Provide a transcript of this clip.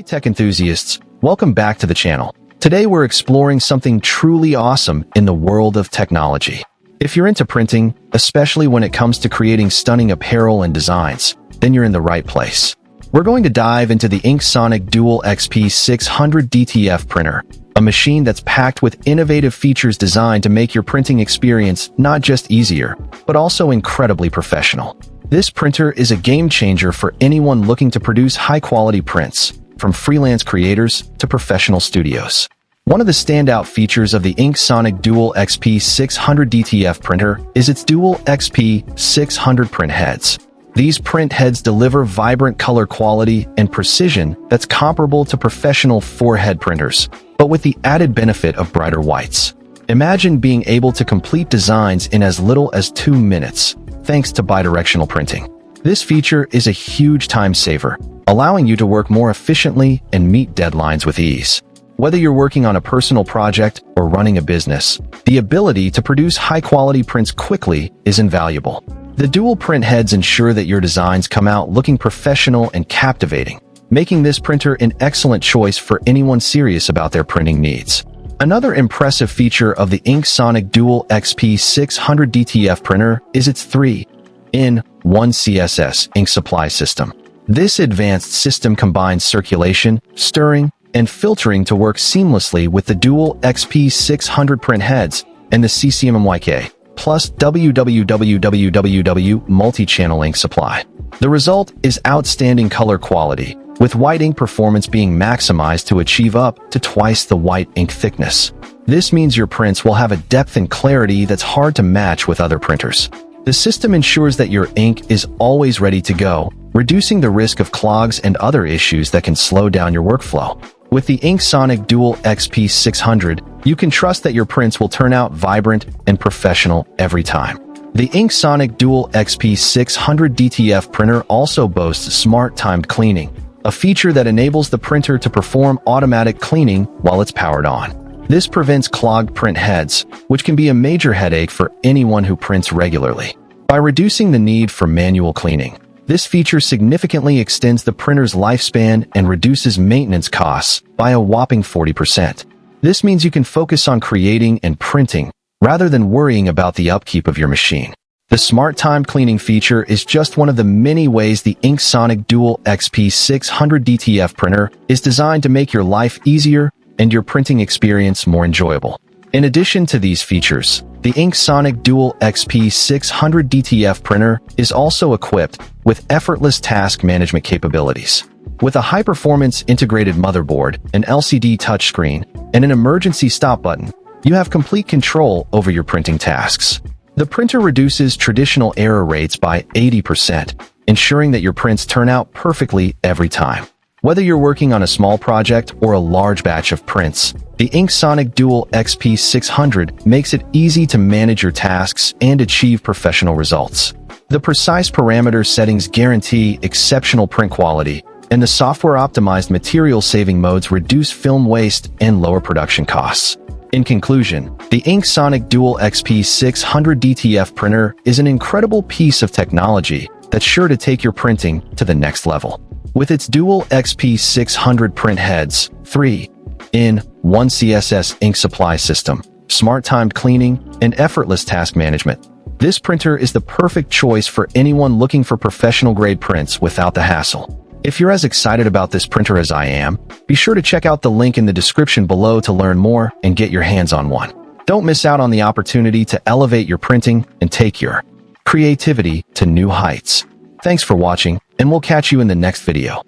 Hey tech enthusiasts, welcome back to the channel. Today we're exploring something truly awesome in the world of technology. If you're into printing, especially when it comes to creating stunning apparel and designs, then you're in the right place. We're going to dive into the InkSonic XP600 DTF printer, a machine that's packed with innovative features designed to make your printing experience not just easier, but also incredibly professional. This printer is a game changer for anyone looking to produce high-quality prints, from freelance creators to professional studios. One of the standout features of the InkSonic XP600 DTF printer is its dual XP600 print heads. These print heads deliver vibrant color quality and precision that's comparable to professional four-head printers, but with the added benefit of brighter whites. Imagine being able to complete designs in as little as 2 minutes, thanks to bidirectional printing. This feature is a huge time saver, allowing you to work more efficiently and meet deadlines with ease. Whether you're working on a personal project or running a business, the ability to produce high-quality prints quickly is invaluable. The dual print heads ensure that your designs come out looking professional and captivating, making this printer an excellent choice for anyone serious about their printing needs. Another impressive feature of the InkSonic XP600 DTF printer is its 3-in-1 CISS ink supply system. This advanced system combines circulation, stirring, and filtering to work seamlessly with the dual XP600 print heads and the CCMMYK plus www multi-channel ink supply. The result is outstanding color quality, with white ink performance being maximized to achieve up to twice the white ink thickness. This means your prints will have a depth and clarity that's hard to match with other printers. The system ensures that your ink is always ready to go, reducing the risk of clogs and other issues that can slow down your workflow. With the InkSonic XP600, you can trust that your prints will turn out vibrant and professional every time. The InkSonic XP600 DTF printer also boasts smart timed cleaning, a feature that enables the printer to perform automatic cleaning while it's powered on. This prevents clogged print heads, which can be a major headache for anyone who prints regularly. By reducing the need for manual cleaning, this feature significantly extends the printer's lifespan and reduces maintenance costs by a whopping 40%. This means you can focus on creating and printing rather than worrying about the upkeep of your machine. The smart time cleaning feature is just one of the many ways the InkSonic XP600 DTF printer is designed to make your life easier and your printing experience more enjoyable. In addition to these features, the InkSonic XP600 DTF printer is also equipped with effortless task management capabilities. With a high-performance integrated motherboard, an LCD touchscreen, and an emergency stop button, you have complete control over your printing tasks. The printer reduces traditional error rates by 80%, ensuring that your prints turn out perfectly every time. Whether you're working on a small project or a large batch of prints, the InkSonic XP600 makes it easy to manage your tasks and achieve professional results. The precise parameter settings guarantee exceptional print quality, and the software-optimized material-saving modes reduce film waste and lower production costs. In conclusion, the InkSonic XP600 DTF printer is an incredible piece of technology that's sure to take your printing to the next level. With its dual XP600 print heads, 3-in-1 CISS ink supply system, smart timed cleaning, and effortless task management, this printer is the perfect choice for anyone looking for professional-grade prints without the hassle. If you're as excited about this printer as I am, be sure to check out the link in the description below to learn more and get your hands on one. Don't miss out on the opportunity to elevate your printing and take your creativity to new heights. Thanks for watching, and we'll catch you in the next video.